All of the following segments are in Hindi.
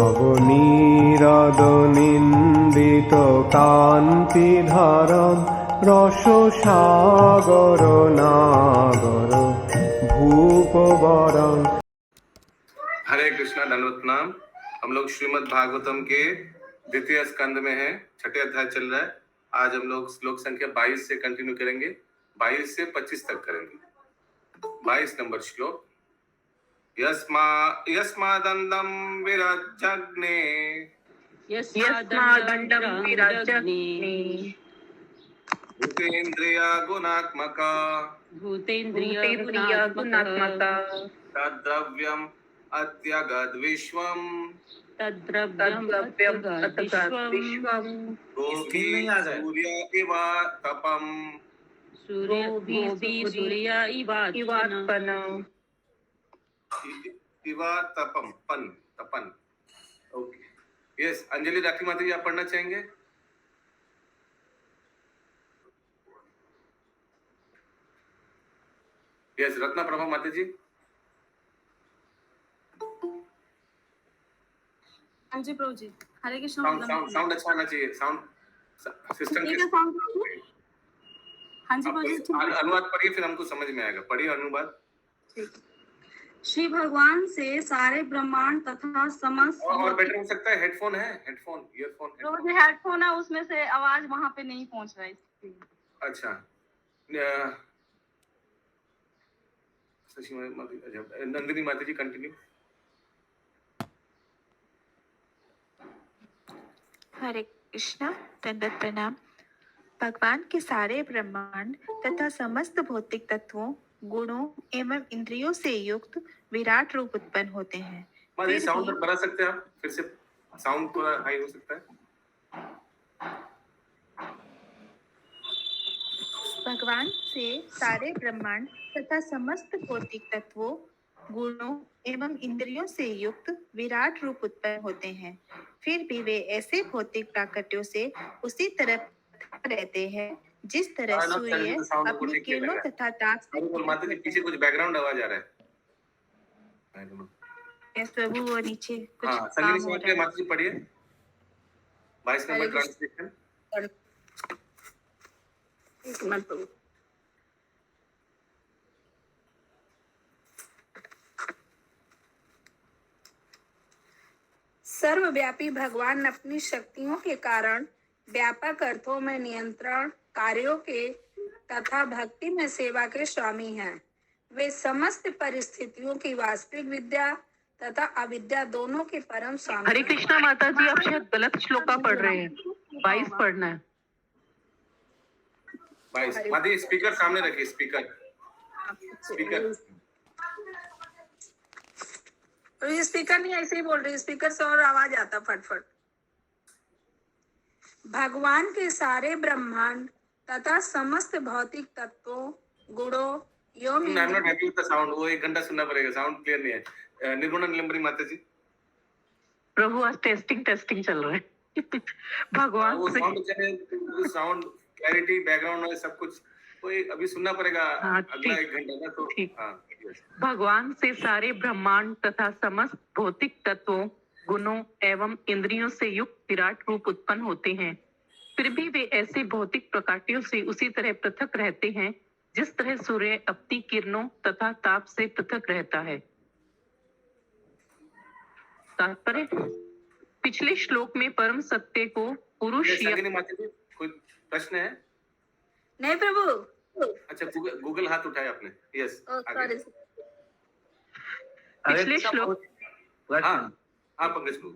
নবনীরদনিন্দিত কান্তিধারম রসসাগর নাগর ভূপবরং। हरे कृष्णा, दंडवत प्रणाम। हम लोग श्रीमद् भागवतम के द्वितीय स्कंद में हैं, छठे अध्याय चल रहा है। आज हम लोग श्लोक संख्या 22 से कंटिन्यू करेंगे, 22 से 25 तक करेंगे। 22 नंबर श्लोक। यस्मादंदम विरजग्ने यस्मादंडं विरजग्ने भूतेन्द्रिया गुणात्मका भूतेन्द्रिय गुणात्मका तद्द्रव्यम अत्यगद विश्वम तद्द्रव्यम् अतगत विश्वम् गोभी सूर्य इवा तपम सूर्य इवात्पनं इवा तपम पन तपन। Okay, yes. अंजलि राठी माता जी, आप पढ़ना चाहेंगे? यस, रत्ना प्रभा माता जी। हाँ जी प्रभु जी। हरे कृष्ण। साउंड अच्छा आना चाहिए, साउंड सिस्टम के। हाँ जी प्रभु जी। अनुवाद पढ़िए, फिर हमको समझ में आएगा। पढ़िए अनुवाद। ठीक। श्री भगवान से सारे ब्रह्मांड तथा समस्त और बेटर हो सकता है हेडफोन है, हेडफोन, ईयरफोन। प्रभु जी हेडफोन है, उसमें से आवाज वहां पे नहीं पहुंच रहा है। अच्छा, नंदिनी माता जी कंटिन्यू। हरे कृष्णा, दंडवत प्रणाम। भगवान के सारे ब्रह्मांड तथा समस्त भौतिक तत्वों, गुणों एवं इंद्रियों से युक्त विराट रूप उत्पन्न होते हैं। माता जी साउंड बढ़ा सकते हैं आप? फिर से साउंड थोड़ा हाई हो सकता है। भगवान से सारे ब्रह्मांड तथा समस्त भौतिक तत्वों, गुणों एवं इंद्रियों से युक्त विराट रूप उत्पन्न होते हैं। फिर भी वे ऐसे भौतिक प्राकट्यों से उसी तरह रहते हैं जिस तरह सूर्य अपनी किरणों तथा ताप से। माता जी पीछे कुछ बैकग्राउंड आवाज आ रहा है। प्रभु वो नीचे कुछ हाँ, काम हो रहा है। माता जी पढ़िए 22 नंबर ट्रांसलेशन। एक मिनट प्रभु। सर्वव्यापी भगवान अपनी शक्तियों के कारण व्यापक अर्थों में नियंत्रण कार्यों के तथा भक्ति में सेवा के स्वामी हैं। वे समस्त परिस्थितियों की वास्तविक विद्या तथा अविद्या दोनों के परम स्वामी। हरे कृष्णा माता जी, आप शायद गलत श्लोका पढ़ रहे हैं। 22 पढ़ना है। 22 माता जी स्पीकर सामने रखिए, स्पीकर। ये स्पीकर नहीं, ऐसे ही बोल रही। स्पीकर से और आवाज आता फटफट। भगवान के सारे ब्रह्मांड तथा समस्त भौतिक तत्वों, गुणों एवं साउंड वो 1 घंटा सुनना पड़ेगा, साउंड क्लियर नहीं है। निर्गुण निलंबरी माता जी। प्रभु आज टेस्टिंग चल रहा है। भगवान वो साउंड क्लैरिटी, बैकग्राउंड नॉइज सब कुछ कोई अभी सुनना पड़ेगा। अगला 1 घंटा ना तो हाँ। भगवान से सारे ब्रह्मांड तथा समस्त भौतिक तत्वों, गुणों एवं इंद्रियों से युक्त विराट रूप उत्पन्न होते हैं। फिर भी वे ऐसे भौतिक प्रकाटियों से उसी तरह पृथक रहते हैं जिस तरह सूर्य अपनी किरणों तथा ताप से पृथक रहता है। तात्पर्य, पिछले श्लोक में परम सत्य को पुरुष कोई प्रश्न है? नहीं प्रभु। अच्छा, गूगल हाथ उठाया आपने। यस, पिछले श्लोक। हाँ पंकज को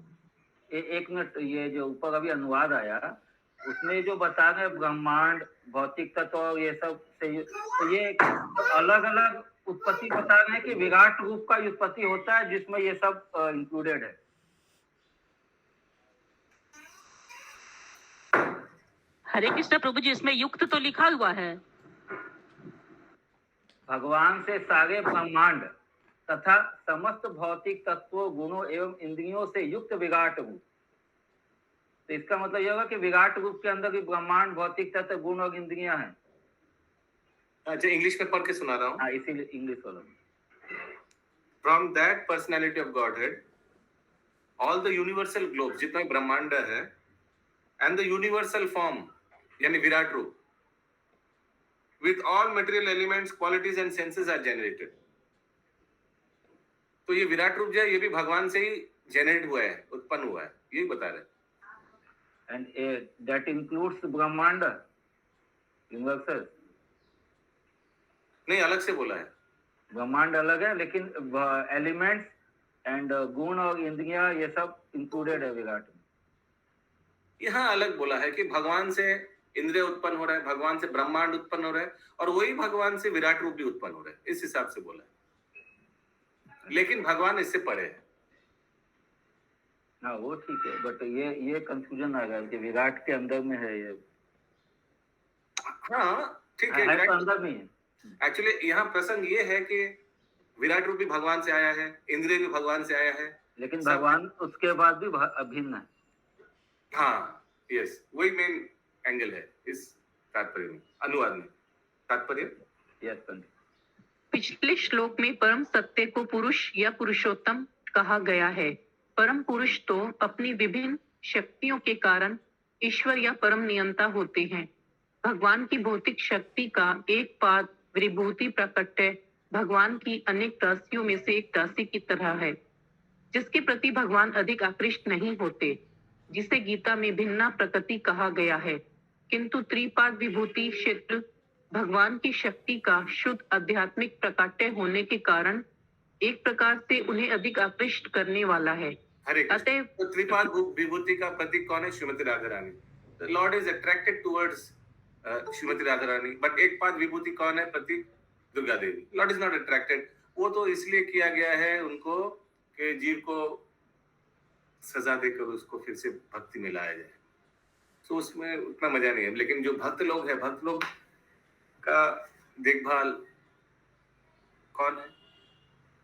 एक मिनट। ये जो ऊपर अभी अनुवाद आया उसमें जो बता रहे ब्रह्मांड, भौतिक तत्व और ये सब से, तो ये अलग अलग उत्पत्ति बता रहे हैं कि विराट रूप का उत्पत्ति होता है जिसमें ये सब इंक्लूडेड है। हरे कृष्ण प्रभु जी, इसमें युक्त तो लिखा हुआ है। भगवान से सारे ब्रह्मांड तथा समस्त भौतिक तत्वों, गुणों एवं इंद्रियों से युक्त विराट रूप। तो इसका मतलब यह होगा कि विराट रूप के अंदर भी ब्रह्मांड, भौतिक तत्व, गुण और इंद्रियां हैं। अच्छा, इंग्लिश में पढ़ के सुना रहा हूँ। हाँ, इसीलिए इंग्लिश वाला। From that personality of Godhead, all the universal globe, जितना भी ब्रह्मांड है, एंड द यूनिवर्सल फॉर्म यानी विराट रूप, with all material elements, qualities and senses are generated. तो ये विराट रूप जो है ये भी भगवान से ही जनरेट हुआ है, उत्पन्न हुआ है, यही बता रहे हैं। एंड दैट इंक्लूड्स ब्रह्मांड यूनिवर्सल। नहीं, अलग से बोला है। ब्रह्मांड अलग है, लेकिन एलिमेंट्स एंड गुण और इंद्रियां ये सब इंक्लूडेड है विराट में। यहाँ अलग बोला है कि भगवान से इंद्रिय उत्पन्न हो रहा है, भगवान से ब्रह्मांड उत्पन्न हो रहा है, और वही भगवान से विराट रूप भी उत्पन्न हो रहा है, इस हिसाब से बोला है। लेकिन भगवान इससे परे है। हाँ वो ठीक है, बट ये कंफ्यूजन आ रहा है कि विराट के अंदर में है ये। हाँ ठीक है, है तो अंदर में है। एक्चुअली यहाँ प्रसंग ये है कि विराट रूप भी भगवान से आया है, इंद्रिय भी भगवान से आया है, लेकिन भगवान उसके बाद भी अभिन्न है। हाँ यस, वही मेन एंगल है इस तात्पर्य में, अनुवाद में तात्पर्य। यस पंडित। पिछले श्लोक में परम सत्य को पुरुष या पुरुषोत्तम कहा गया है। परम पुरुष तो अपनी विभिन्न शक्तियों के कारण ईश्वर या परम नियंता होते हैं। भगवान की भौतिक शक्ति का एक पाद विभूति प्राकट्य भगवान की अनेक राशियों में से एक राशि की तरह है, जिसके प्रति भगवान अधिक आकृष्ट नहीं होते, जिसे गीता में भिन्ना प्रकृति कहा गया है। किंतु त्रिपाद विभूति क्षेत्र भगवान की शक्ति का शुद्ध आध्यात्मिक प्रकाट्य होने के कारण एक प्रकार से उन्हें अधिक आकृष्ट करने वाला है। हरे कृष्ण। अतः तो त्रिपाद विभूति का प्रतीक कौन है? Shrimati Radha Rani. The Lord is attracted towards Shrimati Radha Rani, but एक पाद विभूति कौन है? प्रतीक Durga Devi. Lord is not attracted. वो तो इसलिए किया गया है उनको कि जीव को सजा देकर उसको फिर से भक्ति में लाया जाए। तो उसमें उतना मजा नहीं है, लेकिन जो भक्त लोग हैं, भक्त लोग का देखभाल कौन है?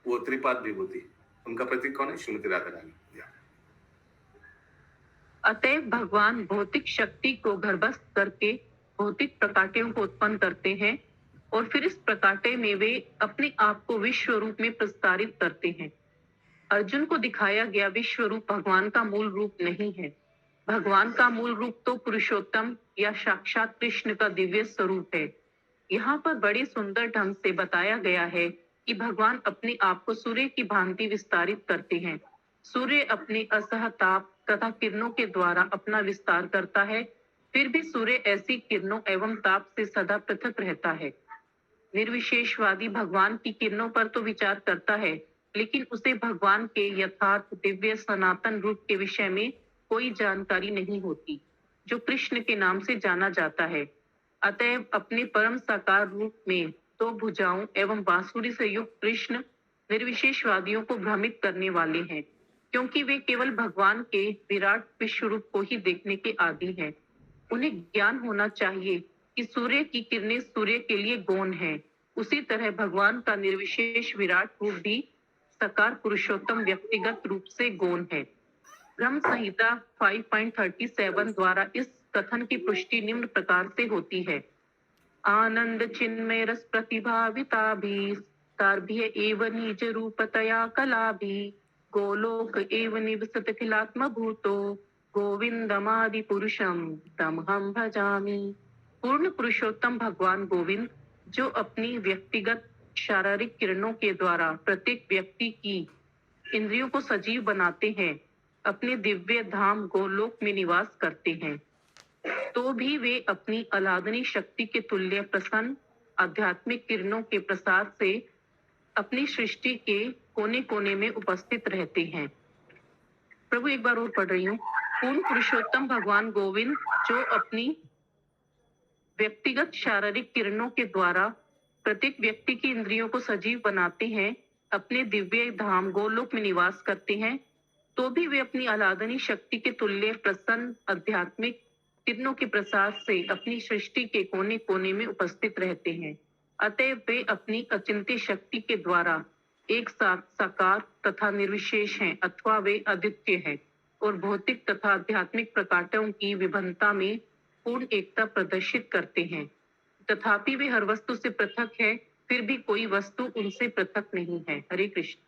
वो त्रिपाद विभूति, उनका प्रतीक कौन है? श्रीमती राधा रानी। अतएव भगवान भौतिक शक्ति को गर्भस्थ करके भौतिक प्रकाट्यों को उत्पन्न करते हैं और फिर इस प्रकाट्य में वे अपने आप को विश्व रूप में प्रस्तारित करते हैं। अर्जुन को दिखाया गया विश्व रूप भगवान का मूल रूप नहीं है। भगवान का मूल रूप तो पुरुषोत्तम या साक्षात कृष्ण का दिव्य स्वरूप है। यहाँ पर बड़े सुंदर ढंग से बताया गया है कि भगवान अपने आप को सूर्य की भांति विस्तारित करते हैं। सूर्य अपने असह ताप तथा किरणों के द्वारा अपना विस्तार करता है, फिर भी सूर्य ऐसी किरणों एवं ताप से सदा पृथक रहता है। निर्विशेषवादी भगवान की किरणों पर तो विचार करता है, लेकिन उसे भगवान के यथार्थ दिव्य सनातन रूप के विषय में कोई जानकारी नहीं होती, जो कृष्ण के नाम से जाना जाता है। अतएव अपने परम साकार रूप में दो भुजाओं एवं बांसुरी से युक्त कृष्ण निर्विशेषवादियों को भ्रमित करने वाले हैं, क्योंकि वे केवल भगवान के विराट विश्व रूप को ही देखने के आदी हैं। उन्हें ज्ञान होना चाहिए कि सूर्य की किरणें सूर्य के लिए गौण हैं। उसी तरह भगवान का निर्विशेष विराट रूप भी साकार पुरुषोत्तम व्यक्तिगत रूप से गौण है। ब्रह्म संहिता 5.37 द्वारा इस कथन की पुष्टि निम्न प्रकार से होती है। आनंद चिन्मय रस प्रतिभाविता भी तार्भ्य एव निज रूपतया कला भी गोलोक एव निवसत खिलात्म भूतो गोविंदमादि पुरुषम तमहम भजामि। पूर्ण पुरुषोत्तम भगवान गोविंद, जो अपनी व्यक्तिगत शारीरिक किरणों के द्वारा प्रत्येक व्यक्ति की इंद्रियों को सजीव बनाते हैं, अपने दिव्य धाम गोलोक में निवास करते हैं, तो भी वे अपनी अलादनी शक्ति के तुल्य प्रसन्न आध्यात्मिक किरणों के प्रसाद से अपनी सृष्टि के कोने कोने में उपस्थित रहते हैं। प्रभु एक बार और पढ़ रही हूँ। पूर्ण पुरुषोत्तम भगवान गोविंद, जो अपनी व्यक्तिगत शारीरिक किरणों के द्वारा प्रत्येक व्यक्ति की इंद्रियों को सजीव बनाते हैं, अपने दिव्य धाम गोलोक में निवास करते हैं, तो भी वे अपनी अलादनी शक्ति के तुल्य प्रसन्न आध्यात्मिक किरणों के प्रसाद से अपनी सृष्टि के कोने कोने में उपस्थित रहते हैं। अतएव वे अपनी अचिंत्य शक्ति के द्वारा एक साथ साकार तथा निर्विशेष हैं, अथवा वे अद्वितीय हैं और भौतिक तथा आध्यात्मिक प्रकाटों की विभिन्नता में पूर्ण एकता प्रदर्शित करते हैं। तथापि वे हर वस्तु से पृथक है, फिर भी कोई वस्तु उनसे पृथक नहीं है। हरे कृष्ण।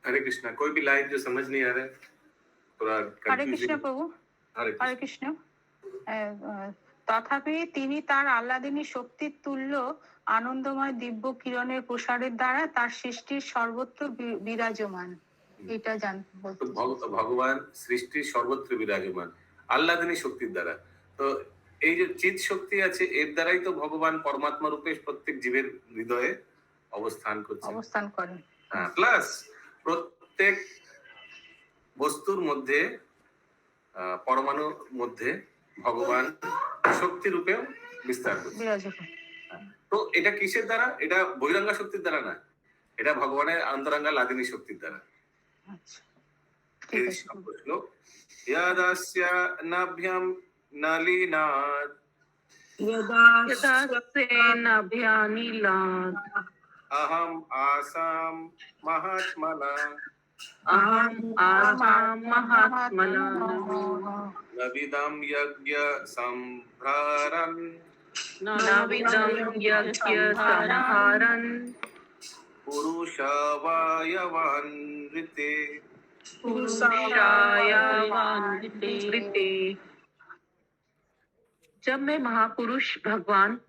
हरे कृष्णा। कोई भी लाइन जो समझ नहीं आ रहा है, थोड़ा হরে কৃষ্ণ कंफ्यूजिंग। প্রভু। हरे হরে कृष्ण। কৃষ্ণ। তথাপি তিনি তার আহ্লাদিনী শক্তির তুল্য আনন্দময় দিব্য কিরণের প্রসারের দ্বারা তার সৃষ্টির সর্বত্র বিরাজমান। এটা তো বলতে ভগবান সৃষ্টির সর্বত্র বিরাজমান আহ্লাদিনী শক্তির দ্বারা। তো এই যে চিৎ শক্তি আছে, এর দ্বারাই তো ভগবান পরমাত্মা রূপে প্রত্যেক জীবের হৃদয়ে অবস্থান করছে। অবস্থান করেন। হ্যাঁ, প্লাস প্রত্যেক বস্তুর মধ্যে পরমাণুর মধ্যে ভগবান শক্তি রূপে বিস্তার করছে। বিরাজমান। তো এটা কিসের দ্বারা? এটা বহিরঙ্গা শক্তির দ্বারা না, এটা ভগবানের অন্তরঙ্গা লাদিনী শক্তির দ্বারা। আচ্ছা, ঠিক আছে। শ্লোক यदस्य नभ्यं नलिनात् यदा सेनाभ्यानिलात् अहम् आसां महात्मना अहम् आसां महात्मना नविदं यज्ञ संभ्रारन् नविदं यज्ञ संहारन् पुरुषवायवान्विते पुरुषायावान्विते। जब मैं महापुरुष भगवान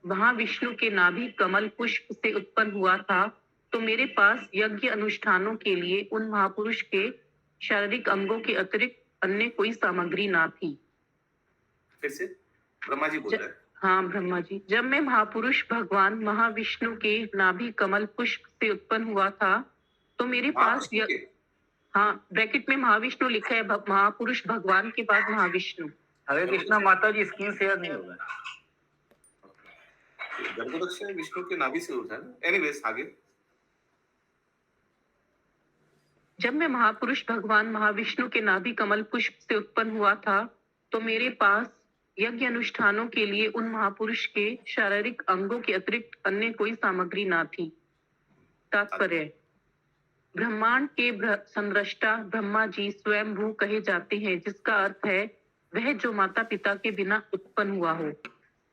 महाविष्णु के नाभि कमल पुष्प से उत्पन्न हुआ था, तो मेरे पास यज्ञ अनुष्ठानों के लिए उन महापुरुष के शारीरिक अंगों के अतिरिक्त अन्य कोई सामग्री ना थी। फिर से ब्रह्मा जी बोल रहे हैं। हाँ ब्रह्मा जी, जब मैं महापुरुष भगवान महाविष्णु के नाभि कमल पुष्प से उत्पन्न हुआ था, तो मेरे पास हाँ ब्रैकेट में महाविष्णु लिखा है, महापुरुष भगवान के बाद महाविष्णु। हरे कृष्णा माता जी, स्क्रीन शेयर नहीं होगा। गर्भोदक्ष विष्णु के नाभि से उठा है। एनीवेज आगे। जब मैं महापुरुष भगवान महाविष्णु के नाभि कमल पुष्प से उत्पन्न हुआ था, तो मेरे पास यज्ञ अनुष्ठानों के लिए उन महापुरुष के शारीरिक अंगों के अतिरिक्त अन्य कोई सामग्री ना थी। तात्पर्य, ब्रह्मांड के संरष्टा ब्रह्मा जी स्वयंभू कहे जाते हैं, जिसका अर्थ है वह जो माता पिता के बिना उत्पन्न हुआ हो।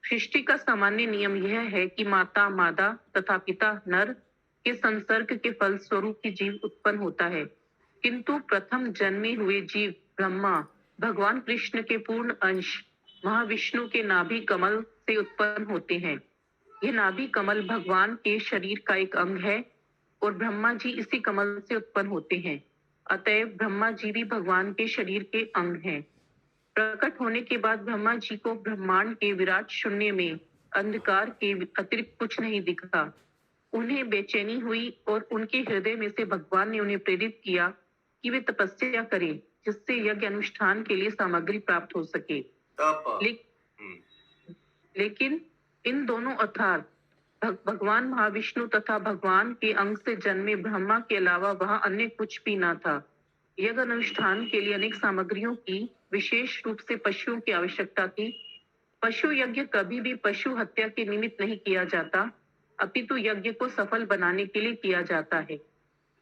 सृष्टि का सामान्य नियम यह है कि माता मादा तथा पिता नर के संसर्ग के फल स्वरूप ही जीव उत्पन्न होता है, किंतु प्रथम जन्मे हुए जीव ब्रह्मा भगवान कृष्ण के पूर्ण अंश महाविष्णु के नाभि कमल से उत्पन्न होते हैं। यह नाभि कमल भगवान के शरीर का एक अंग है और ब्रह्मा जी इसी कमल से उत्पन्न होते हैं। अतएव ब्रह्मा जी भी भगवान के शरीर के अंग हैं। प्रकट होने के बाद ब्रह्मा जी को ब्रह्मांड के विराट शून्य में अंधकार के अतिरिक्त कुछ नहीं दिखा। उन्हें बेचैनी हुई और उनके हृदय में से भगवान ने उन्हें प्रेरित किया कि वे तपस्या करें, जिससे यज्ञ अनुष्ठान के लिए सामग्री प्राप्त हो सके। लेकिन इन दोनों अर्थात भगवान महाविष्णु तथा भगवान के अंग से जन्मे ब्रह्मा के अलावा वहां अन्य कुछ भी न था। यज्ञ अनुष्ठान के लिए अनेक सामग्रियों की विशेष रूप से पशुओं की आवश्यकता थी। पशु यज्ञ कभी भी पशु हत्या के निमित्त नहीं किया जाता, अपितु यज्ञ को सफल बनाने के लिए किया जाता है।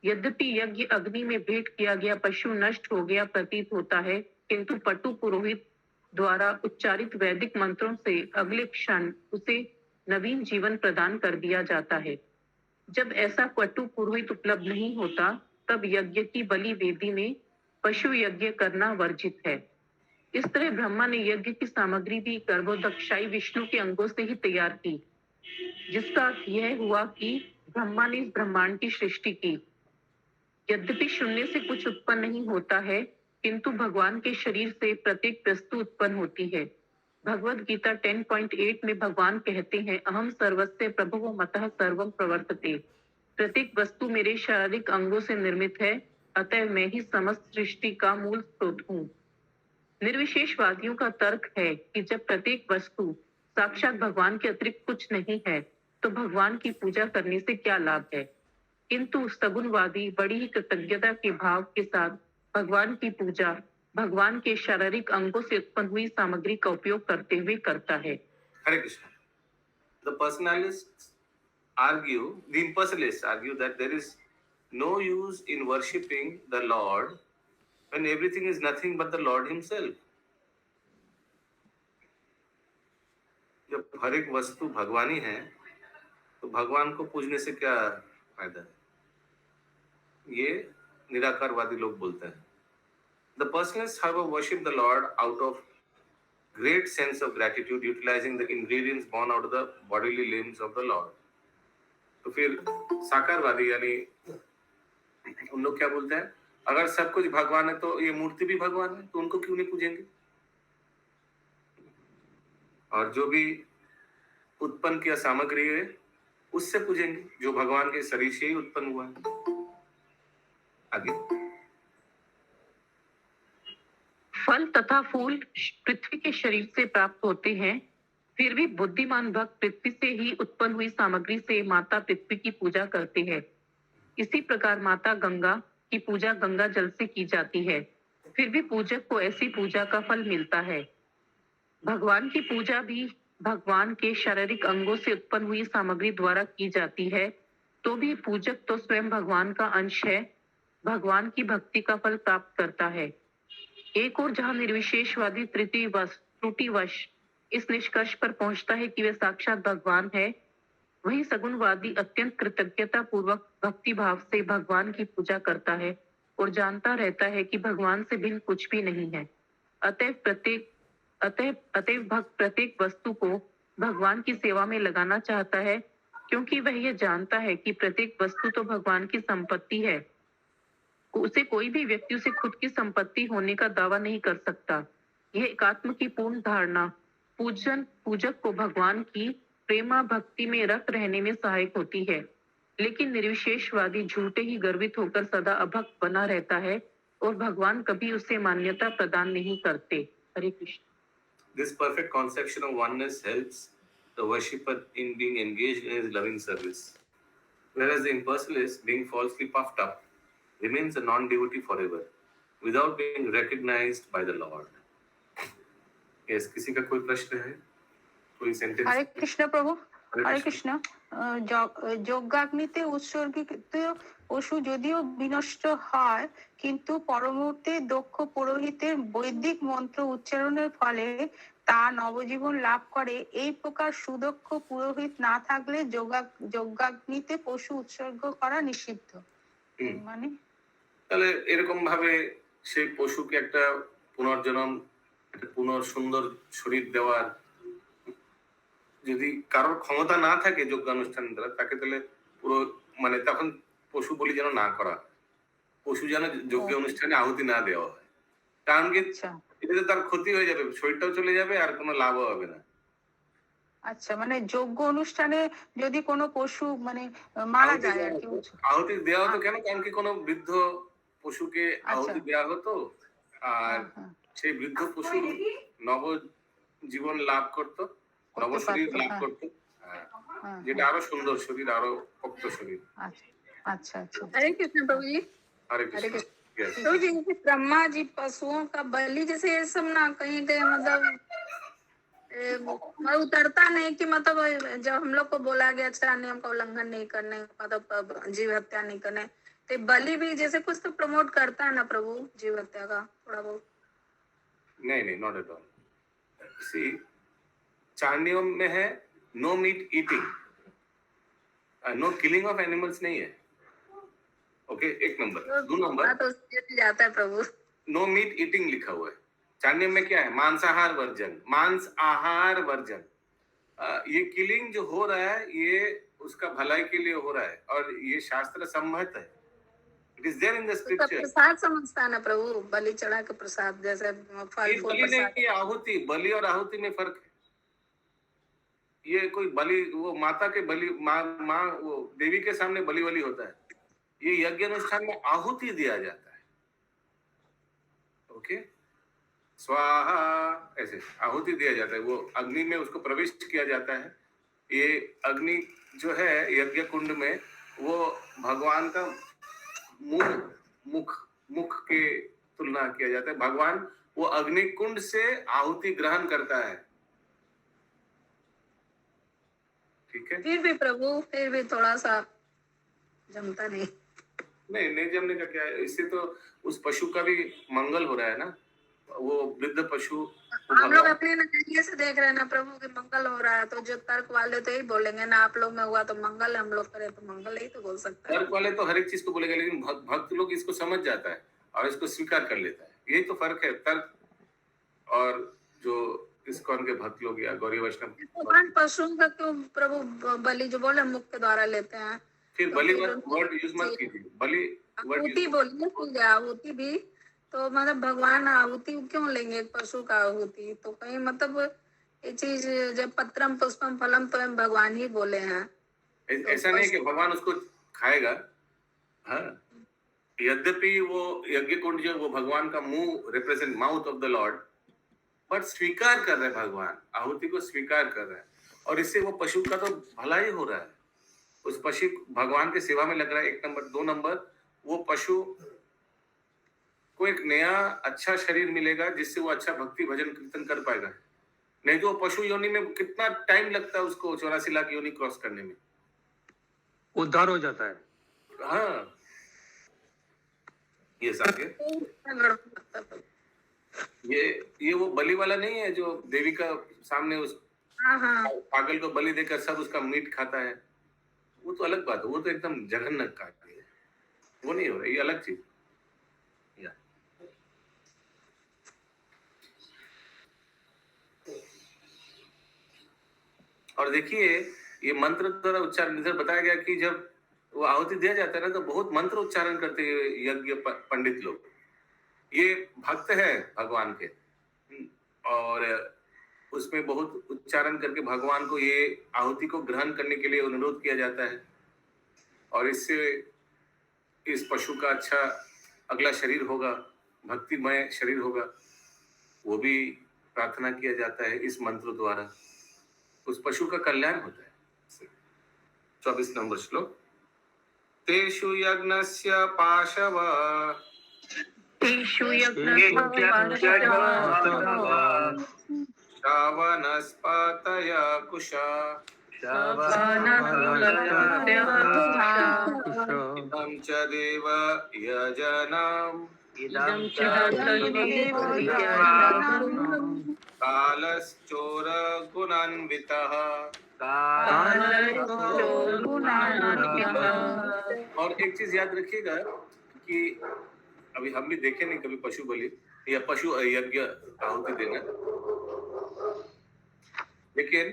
यद्यपि यज्ञ अग्नि में भेंट किया गया पशु नष्ट हो गया प्रतीत होता है, किंतु पटु पुरोहित द्वारा उच्चारित वैदिक मंत्रों से अगले क्षण उसे नवीन जीवन प्रदान कर दिया जाता है। जब ऐसा पटु पुरोहित उपलब्ध नहीं होता, तब यज्ञ की बलि वेदी में पशु यज्ञ करना वर्जित है। इस तरह ब्रह्मा ने यज्ञ की सामग्री भी गर्भोदक्षाई विष्णु के अंगों से ही तैयार की, जिसका अर्थ यह हुआ कि ब्रह्मा ने इस ब्रह्मांड की सृष्टि की। यद्यपि शून्य से कुछ उत्पन्न नहीं होता है, किंतु भगवान के शरीर से प्रत्येक वस्तु उत्पन्न होती है। भगवद गीता 10.8 में भगवान कहते हैं, अहम सर्वस्य प्रभवो मतः सर्वम प्रवर्तते। प्रत्येक वस्तु मेरे शारीरिक अंगों से निर्मित है, अतः मैं ही समस्त सृष्टि का मूल स्रोत हूँ। निर्विशेषवादियों का तर्क है कि जब प्रत्येक वस्तु साक्षात भगवान के अतिरिक्त कुछ नहीं है, तो भगवान की पूजा करने से क्या लाभ है। किंतु सगुणवादी बड़ी ही कृतज्ञता के भाव के साथ भगवान की पूजा भगवान के शारीरिक अंगों से उत्पन्न हुई सामग्री का उपयोग करते हुए करता है। हरे Krishna. The impersonalists argue that there is no use in worshipping the Lord when everything is nothing but the Lord himself. जब हर एक वस्तु भगवानी है, तो भगवान को पूजने से क्या फायदा है। ये निराकारवादी लोग बोलते हैं। The personalists, however, worship the Lord out of great sense of gratitude, utilizing the ingredients born out of the bodily limbs of the Lord. तो फिर साकारवादी यानी उन लोग क्या बोलते हैं, अगर सब कुछ भगवान है तो ये मूर्ति भी भगवान है, तो उनको क्यों नहीं पूजेंगे? और जो भी उत्पन्न किया सामग्री है उससे पूजेंगे, जो भगवान के शरीर से ही उत्पन्न हुआ है। आगे फल तथा फूल पृथ्वी के शरीर से प्राप्त होते हैं, फिर भी बुद्धिमान भक्त पृथ्वी से ही उत्पन्न हुई सामग्री से माता पृथ्वी की पूजा करते हैं। इसी प्रकार माता गंगा की पूजा गंगा जल से की जाती है, फिर भी पूजक को ऐसी पूजा का फल मिलता है। भगवान की पूजा भी भगवान के शारीरिक अंगों से उत्पन्न हुई सामग्री द्वारा की जाती है, तो भी पूजक तो स्वयं भगवान का अंश है, भगवान की भक्ति का फल प्राप्त करता है। एक और जहां निर्विशेषवादी त्रुटिवश इस निष्कर्ष पर पहुंचता है कि वे साक्षात भगवान है, वहीं सगुणवादी अत्यंत कृतज्ञता पूर्वक भक्ति भाव से भगवान की पूजा करता है और जानता रहता है कि भगवान से भिन्न कुछ भी नहीं है। अतएव भक्त प्रत्येक वस्तु को भगवान की सेवा में लगाना चाहता है, क्योंकि वह यह जानता है कि प्रत्येक वस्तु तो भगवान की संपत्ति है। उसे कोई भी व्यक्ति उसे खुद की संपत्ति होने का दावा नहीं कर सकता। यह एकात्म की पूर्ण धारणा पूजक को भगवान की प्रेमा भक्ति में रत रहने में सहायक होती है, लेकिन निर्विशेषवादी झूठे ही गर्वित होकर सदा अभक्त बना रहता है और भगवान कभी उसे मान्यता प्रदान नहीं करते। हरे Krishna. This perfect conception of oneness helps the worshipper in being engaged in his loving service, whereas the impersonalist, being falsely puffed up, remains a non-devotee forever, without being recognized by the Lord. Yes, किसी का कोई प्रश्न है? कोई सेंटेंस? हरे कृष्ण प्रभु। हरे कृष्ण। যজ্ঞাগ্নিতে উৎসর্গিত পশু যদিও বিনষ্ট হয়, কিন্তু পরমুহূর্তে দক্ষ পুরোহিতের বৈদিক মন্ত্র উচ্চারণের ফলে তা নবজীবন লাভ করে। এই প্রকার সুদক্ষ পুরোহিত না থাকলে যজ্ঞাগ্নিতে পশু উৎসর্গ করা নিষিদ্ধ। মানে তাহলে এরকম ভাবে সেই পশুকে একটা পুনর্জন্ম, সুন্দর শরীর দেওয়ার যদি কারোর ক্ষমতা না থাকে যজ্ঞানুষ্ঠান দ্বারা, তাকে তাহলে পুরো মানে তখন পশু বলি যেন না করা, পশু যেন যজ্ঞ অনুষ্ঠানে আহুতি না দেওয়া হয়। কারণ কি এতে তার ক্ষতি হয়ে যাবে, শরীরটাও চলে যাবে আর কোনো লাভও হবে না। আচ্ছা, মানে যজ্ঞ অনুষ্ঠানে যদি কোনো পশু মানে মারা যায় আর কি, আহুতি দেওয়া হতো কেন? কারণ কি কোনো বৃদ্ধ পশুকে আহুতি দেওয়া হতো, আর সেই বৃদ্ধ পশু নব জীবন লাভ করতো, নব শরীর লাভ করতো, যেটা আরো সুন্দর শরীর, আরো পক্ত শরীর। अच्छा अच्छा। हरे कृष्ण प्रभु जी। हरे कृष्ण। तो जी ब्रह्मा जी पशुओं का बलि जैसे ये सब ना कहीं गए मतलब उतरता नहीं कि मतलब जब हम लोग को बोला गया चार नियम का उल्लंघन नहीं करने, मतलब जीव हत्या नहीं करने, तो बलि भी जैसे कुछ तो प्रमोट करता है ना प्रभु जीव हत्या का थोड़ा बहुत? नहीं, नॉट एट ऑल। सी, चार नियम में है no meat eating, no killing of animals नहीं है। ओके, एक नंबर। दो नंबर तो जाता है प्रभु, नो मीट ईटिंग लिखा हुआ है। चार नियम में क्या है? मांसाहार वर्जन, मांस आहार वर्जन। ये किलिंग जो हो रहा है ये उसका भलाई के लिए हो रहा है और ये शास्त्र सम्मत है। It is there in the scripture. प्रसाद समझता है ना प्रभु, बलि चढ़ा के प्रसाद जैसे फल फूल प्रसाद। ये आहुति, बलि और आहुति में फर्क है। ये कोई बलि वो माता के बलि माँ वो देवी के सामने बलि वली होता है, ये यज्ञ अनुष्ठान में आहुति दिया जाता है। ओके, स्वाहा ऐसे आहुति दिया जाता है, वो अग्नि में उसको प्रविष्ट किया जाता है। ये अग्नि जो है यज्ञ कुंड में, वो भगवान का मुख के तुलना किया जाता है। भगवान वो अग्नि कुंड से आहुति ग्रहण करता है। ठीक है, फिर भी प्रभु फिर भी थोड़ा सा जमता नहीं जमने का क्या है? इससे तो उस पशु का भी मंगल हो रहा है ना, वो वृद्ध पशु हम लोग अपने नजरिए से देख रहे हैं ना प्रभु कि मंगल हो रहा है, तो जो तर्क वाले तो यही बोलेंगे ना, आप लोग में हुआ तो मंगल, हम लोग करें तो मंगल, यही तो बोल सकता है। तर्क वाले तो हर एक चीज को बोलेगा, लेकिन भक्त लोग इसको समझ जाता है और इसको स्वीकार कर लेता है। यही तो फर्क है तर्क और जो इस्कॉन के भक्त लोग या गौरी वैष्णव। भगवान पशुओं का क्यों प्रभु बलि जो बोले मुख के द्वारा लेते हैं? फिर तो बलि फिर वर्ड यूज मत कीजिए, बलि वर्ड आहुति बोलिए, भूल गया आहुति भी, तो मतलब भगवान आहुति क्यों लेंगे एक पशु का आहुति? तो कहीं मतलब ये चीज जब पत्रम पुष्पम फलम तो हम भगवान ही बोले हैं। ऐसा नहीं कि भगवान उसको खाएगा। हाँ, यद्यपि वो यज्ञ कुंड जो वो भगवान का मुंह represent, mouth of the Lord, but स्वीकार कर रहे हैं भगवान, आहुति को स्वीकार कर रहे हैं और इससे वो पशु का तो भला ही हो रहा है। उस पशु भगवान की सेवा में लग रहा है, 1 नंबर। 2 नंबर, वो पशु को एक नया अच्छा शरीर मिलेगा जिससे वो अच्छा भक्ति भजन कीर्तन कर पाएगा। नहीं तो पशु योनि में कितना टाइम लगता है उसको 84 लाख योनि क्रॉस करने में, उद्धार हो जाता है। हाँ, ये साथ ये वो बलि वाला नहीं है जो देवी का सामने उस पागल को बलि देकर सब उसका मीट खाता है। वो तो अलग बात है, वो तो एकदम जघन्य कार्य है, वो नहीं हो रहा, ये अलग चीज। और देखिए ये मंत्र द्वारा उच्चारण इधर बताया गया कि जब वो आहुति दिया जाता है ना तो बहुत मंत्र उच्चारण करते हैं यज्ञ पंडित लोग। ये भक्त है भगवान के और उसमें बहुत उच्चारण करके भगवान को ये आहुति को ग्रहण करने के लिए अनुरोध किया जाता है और इससे इस पशु का अच्छा अगला शरीर होगा, भक्तिमय शरीर होगा, वो भी प्रार्थना किया जाता है इस मंत्र द्वारा। उस पशु का कल्याण होता है। 24 नंबर श्लोक। तेषु यज्ञस्य पाशव श्रावणस्पतय कुशा इदं च देव यजनम् कालश्चोर गुणान्वितः। और एक चीज याद रखिएगा कि अभी हम भी देखे नहीं कभी पशु बलि या पशु यज्ञ आहुति देना, लेकिन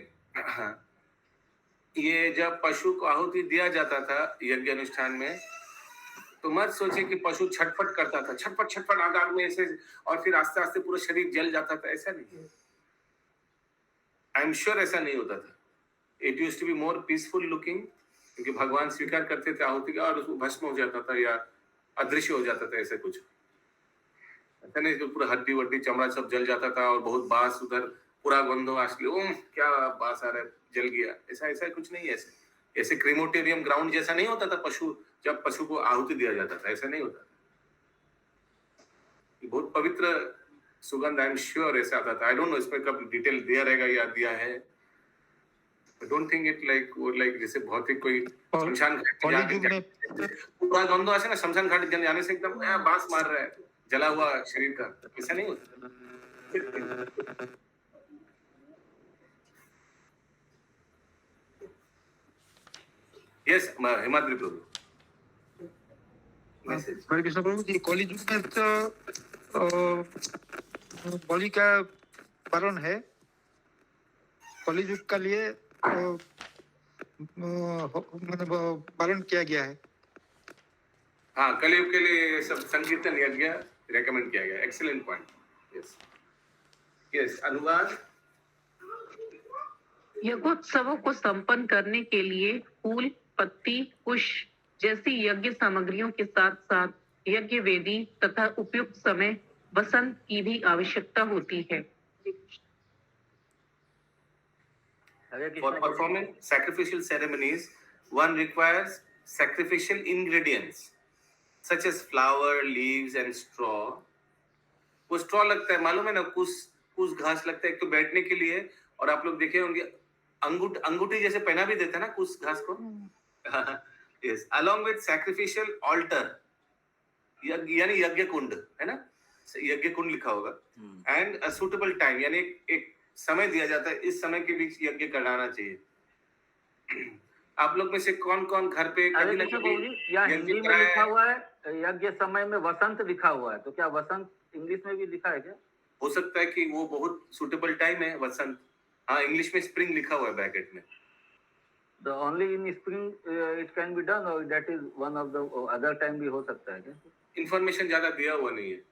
ये जब पशु को आहुति दिया जाता था यज्ञ अनुष्ठान में तो मत सोचे कि पशु छटपट करता था, छटपट छटपट आग में ऐसे, और फिर आस्ते आस्ते पूरा शरीर जल जाता था, ऐसा नहीं है। आई एम श्योर ऐसा नहीं होता था। It used to be more peaceful looking, क्योंकि भगवान स्वीकार करते थे आहुति का और उसको भस्म हो जाता था या अदृश्य हो जाता था, ऐसे कुछ ऐसा नहीं कि पूरा हड्डी वड्डी चमड़ा सब जल जाता था और बहुत बास उधर पूरा गंधवास क्या बास आ रहा है, जल गया, ऐसा ऐसा कुछ नहीं है। ऐसे क्रीमोटेरियम ग्राउंड जैसा नहीं होता था पशु, जब पशु को आहुति दिया जाता था ऐसा नहीं होता था। बहुत पवित्र सुगंध, आई एम श्योर ऐसा आता था। आई डोंट नो इसमें कब डिटेल दिया रहेगा या दिया है। आई डोंट थिंक इट लाइक जैसे भौतिक कोई शमशान घाट पूरा गंध आसे ना, शमशान घाट जाने से एकदम बांस मार रहा है जला हुआ शरीर का, ऐसा नहीं होता। यस हिमाद्री प्रभु। हरे कृष्ण प्रभु जी, कली युग में तो बलि का पालन है, कली युग का लिए मतलब पालन किया गया है। हाँ, कलयुग के लिए सब संकीर्तन यज्ञ रेकमेंड किया गया। Excellent point. Yes yes. अनुवाद। यज्ञोत्सवों को संपन्न करने के लिए फूल, पत्ती, पुष्प जैसी यज्ञ सामग्रियों के साथ साथ यज्ञ वेदी तथा उपयुक्त समय वसंत की भी आवश्यकता होती है। For performing sacrificial ceremonies, one requires sacrificial ingredients such as flower, leaves and straw. वो straw लगता है, मालूम है ना, कुछ घास लगता है एक तो बैठने के लिए, और आप लोग देखे होंगे अंगूठी जैसे पहना भी देता है ना कुछ घास को। Yes, along with sacrificial altar, यानी यज्ञ कुंड है ना, यज्ञ कुंड लिखा होगा एंड अ सुटेबल टाइम, यानी एक समय दिया जाता है, इस समय के बीच यज्ञ कराना चाहिए। आप लोग में से कौन कौन घर पे अरे कभी ना देखिए कभी बाबूजी, यहाँ यज्ञ हिंदी में कराया लिखा है? हुआ है यज्ञ समय में वसंत लिखा हुआ है, तो क्या वसंत इंग्लिश में भी लिखा है क्या? हो सकता है कि वो बहुत सुटेबल टाइम है वसंत। हाँ, इंग्लिश में स्प्रिंग लिखा हुआ है ब्रैकेट में। The only in spring it can be done, or that is one of the other time भी हो सकता है क्या? इंफॉर्मेशन ज्यादा दिया हुआ नहीं है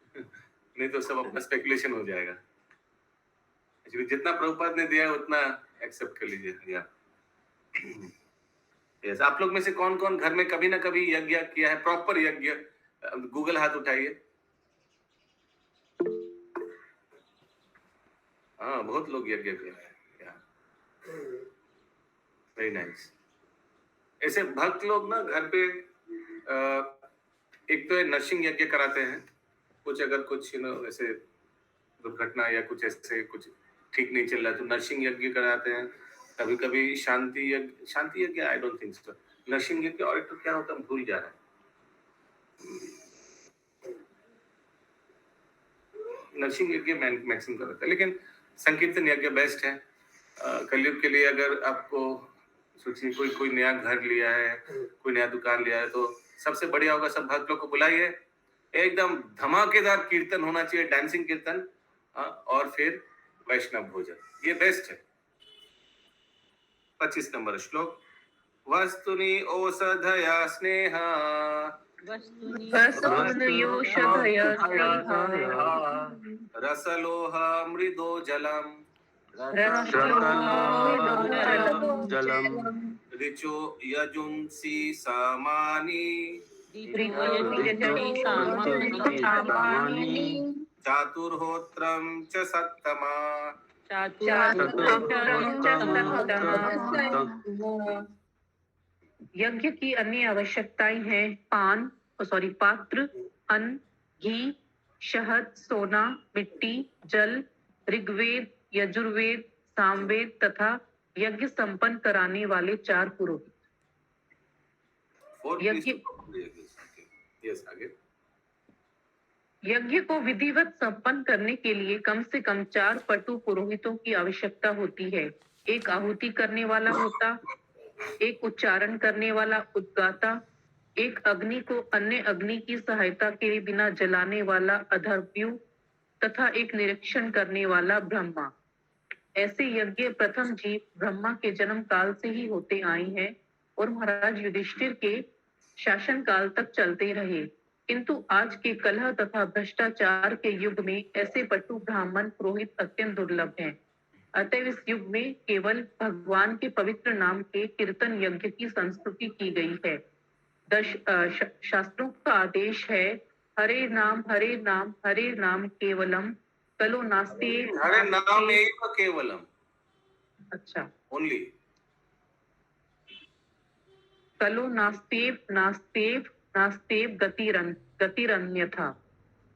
नहीं तो सब अपना स्पेकुलेशन हो जाएगा। एक्चुअली जितना प्रभुपाद ने दिया है उतना एक्सेप्ट कर लीजिए। या यस, आप लोग में से कौन कौन घर में कभी ना कभी यज्ञ किया है, प्रॉपर यज्ञ? गूगल हाथ उठाइए। हाँ, बहुत लोग यज्ञ किया है। Very nice. ऐसे भक्त लोग ना घर पे एक तो नरसिंह यज्ञ कराते हैं, कुछ अगर कुछ ऐसे दुर्घटना या कुछ ऐसे कुछ ठीक नहीं चल रहा है तो नरसिंह यज्ञ कराते हैं। कभी कभी शांति यज्ञ I don't think so. Narasimha यज्ञ और एक तो क्या होता है, भूल जा रहा है। नरसिंह यज्ञ मैक्सिमम कराता है, लेकिन संकीर्तन यज्ञ बेस्ट है। कलयुग के लिए अगर आपको सोचिए कोई नया घर लिया है, कोई नया दुकान लिया है, तो सबसे बढ़िया होगा सब भक्त लोग को बुलाइए, एकदम धमाकेदार कीर्तन होना चाहिए, डांसिंग कीर्तन, और फिर वैष्णव भोजन, ये बेस्ट है। 25 नंबर श्लोक। वस्तुनि औषधया स्नेहा रसलोहा मृदो जलम जलम ऋचो यजुंसी सामानि चातुर्होत्रम च सत्तमा। यज्ञ की अन्य आवश्यकताएं हैं पात्र, अन्न, घी, शहद, सोना, मिट्टी, जल, ऋग्वेद, यजुर्वेद, सामवेद तथा यज्ञ संपन्न कराने वाले 4 पुरोहित। यज्ञ को विधिवत संपन्न करने के लिए कम से कम 4 पटु पुरोहितों की आवश्यकता होती है। एक आहुति करने वाला होता, एक उच्चारण करने वाला उद्गाता, एक अग्नि को अन्य अग्नि की सहायता के बिना जलाने वाला अधर्व्यु तथा एक निरीक्षण करने वाला ब्रह्मा। ऐसे यज्ञ प्रथम जीव ब्रह्मा के जन्म काल से ही होते आए हैं और महाराज युधिष्ठिर के शासन काल तक चलते रहे, किंतु आज के कलह तथा भ्रष्टाचार के युग में ऐसे पटु ब्राह्मण पुरोहित अत्यंत दुर्लभ हैं। अतः इस युग में केवल भगवान के पवित्र नाम के कीर्तन यज्ञ की संस्तुति की गई है। शास्त्रों का आदेश है, हरे नाम केवलम कलो नास्ते। हरे नाम एव केवलम। अच्छा, ओनली कलो नास्तेव गतिरन्यथा।